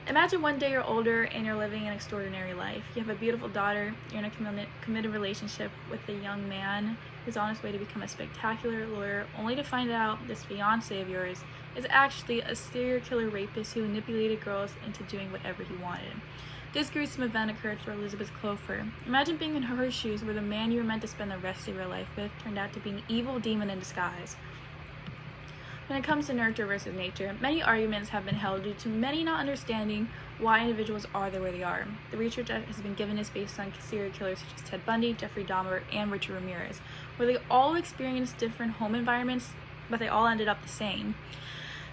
Imagine one day you're older and you're living an extraordinary life. You have a beautiful daughter, you're in a committed relationship with a young man who's on his way to become a spectacular lawyer, only to find out this fiance of yours is actually a serial killer rapist who manipulated girls into doing whatever he wanted. This gruesome event occurred for Elizabeth Clover. Imagine being in her shoes where the man you were meant to spend the rest of your life with turned out to be an evil demon in disguise. When it comes to nurture versus nature, many arguments have been held due to many not understanding why individuals are the way they are. The research that has been given is based on serial killers such as Ted Bundy, Jeffrey Dahmer, and Richard Ramirez, where they all experienced different home environments, but they all ended up the same.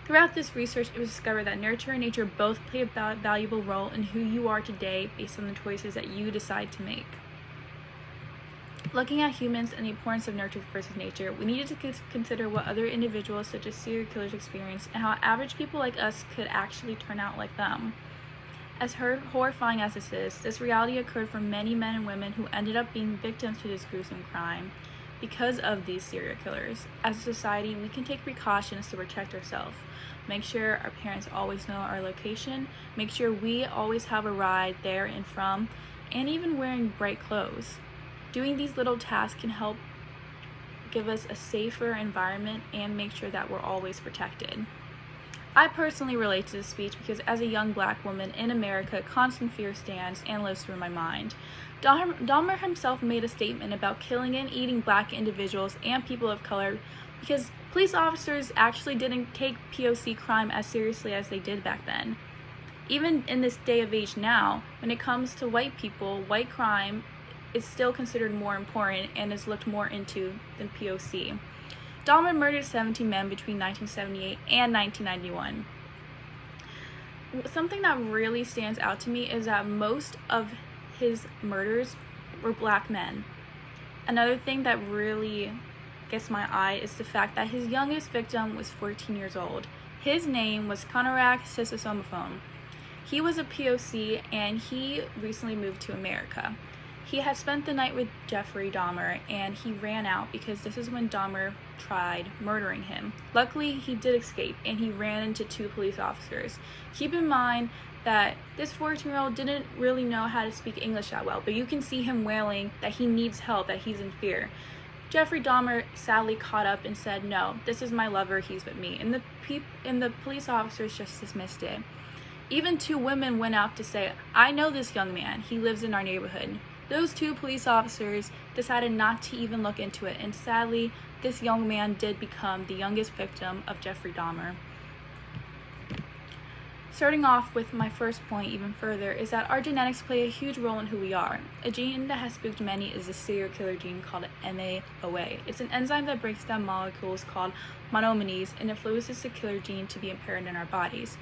Throughout this research, it was discovered that nurture and nature both play a valuable role in who you are today based on the choices that you decide to make. Looking at humans and the importance of nurture versus nature, we needed to consider what other individuals such as serial killers experience and how average people like us could actually turn out like them. As horrifying as this reality occurred for many men and women who ended up being victims to this gruesome crime because of these serial killers. As a society, we can take precautions to protect ourselves. Make sure our parents always know our location, make sure we always have a ride there and from, and even wearing bright clothes. Doing these little tasks can help give us a safer environment and make sure that we're always protected. I personally relate to this speech because as a young black woman in America, constant fear stands and lives through my mind. Dahmer himself made a statement about killing and eating black individuals and people of color because police officers actually didn't take POC crime as seriously as they did back then. Even in this day of age now, when it comes to white people, white crime is still considered more important and is looked more into than POC. Dahmer murdered 17 men between 1978 and 1991. Something that really stands out to me is that most of his murders were black men. Another thing that really gets my eye is the fact that his youngest victim was 14 years old. His name was Konorak Sissosomophone. He was a POC and he recently moved to America. He had spent the night with Jeffrey Dahmer and he ran out because this is when Dahmer tried murdering him. Luckily, he did escape and he ran into two police officers. Keep in mind that this 14-year-old didn't really know how to speak English that well, but you can see him wailing that he needs help, that he's in fear. Jeffrey Dahmer sadly caught up and said, "No, this is my lover, he's with me." And the police officers just dismissed it. Even two women went out to say, "I know this young man, he lives in our neighborhood." Those two police officers decided not to even look into it, and sadly, this young man did become the youngest victim of Jeffrey Dahmer. Starting off with my first point even further is that our genetics play a huge role in who we are. A gene that has spooked many is the serial killer gene called MAOA. It's an enzyme that breaks down molecules called monoamines and influences the killer gene to be apparent in our bodies.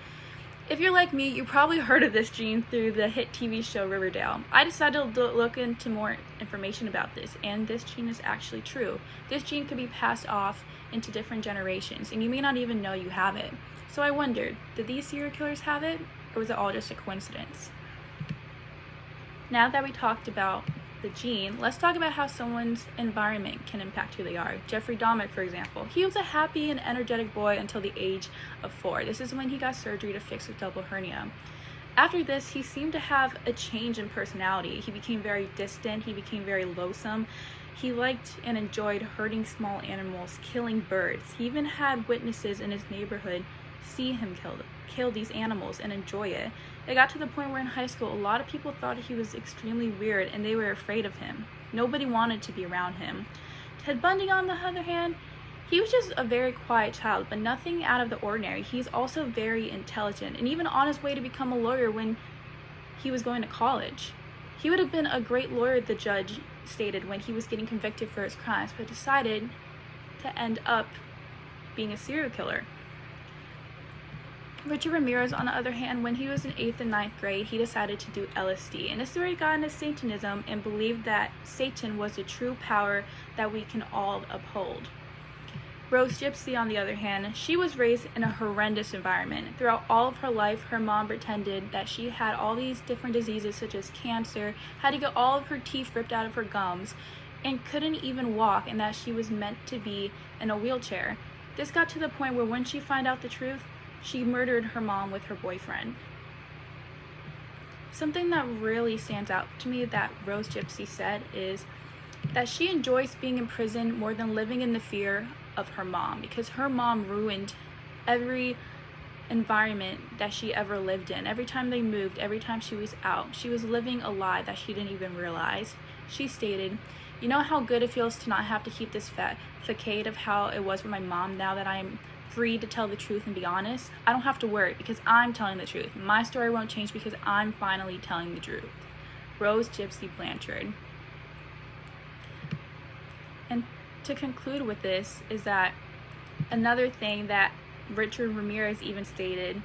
If you're like me, you probably heard of this gene through the hit TV show Riverdale. I decided to look into more information about this, and this gene is actually true. This gene could be passed off into different generations, and you may not even know you have it. So I wondered, did these serial killers have it, or was it all just a coincidence? Now that we talked about the gene, let's talk about how someone's environment can impact who they are. Jeffrey Dahmer, for example, he was a happy and energetic boy until the age of 4. This is when he got surgery to fix a double hernia. After this, he seemed to have a change in personality. He became very distant, he became very loathsome. He liked and enjoyed hurting small animals, killing birds. He even had witnesses in his neighborhood see him kill these animals and enjoy it. It got to the point where in high school, a lot of people thought he was extremely weird and they were afraid of him. Nobody wanted to be around him. Ted Bundy, on the other hand, he was just a very quiet child, but nothing out of the ordinary. He's also very intelligent and even on his way to become a lawyer when he was going to college. He would have been a great lawyer, the judge stated, when he was getting convicted for his crimes, but decided to end up being a serial killer. Richard Ramirez, on the other hand, when he was in 8th and 9th grade, he decided to do LSD, and this is where he got into Satanism and believed that Satan was the true power that we can all uphold. Rose Gypsy, on the other hand, she was raised in a horrendous environment. Throughout all of her life, her mom pretended that she had all these different diseases such as cancer, had to get all of her teeth ripped out of her gums, and couldn't even walk, and that she was meant to be in a wheelchair. This got to the point where when she found out the truth, she murdered her mom with her boyfriend. Something that really stands out to me that Rose Gypsy said is that she enjoys being in prison more than living in the fear of her mom, because her mom ruined every environment that she ever lived in. Every time they moved, every time she was out, she was living a lie that she didn't even realize. She stated, "You know how good it feels to not have to keep this facade of how it was with my mom now that I'm free to tell the truth and be honest? I don't have to worry because I'm telling the truth. My story won't change because I'm finally telling the truth." Rose Gypsy Blanchard. And to conclude with this is that another thing that Richard Ramirez even stated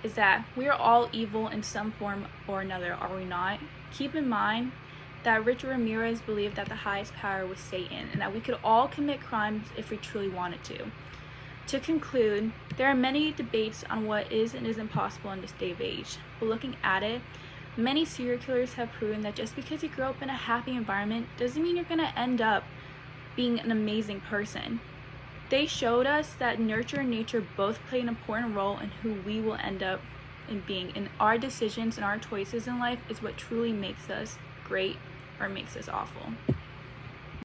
is that we are all evil in some form or another, are we not? Keep in mind that Richard Ramirez believed that the highest power was Satan and that we could all commit crimes if we truly wanted to. To conclude, there are many debates on what is and isn't possible in this day of age, but looking at it, many serial killers have proven that just because you grow up in a happy environment doesn't mean you're going to end up being an amazing person. They showed us that nurture and nature both play an important role in who we will end up in being, and our decisions and our choices in life is what truly makes us great or makes us awful.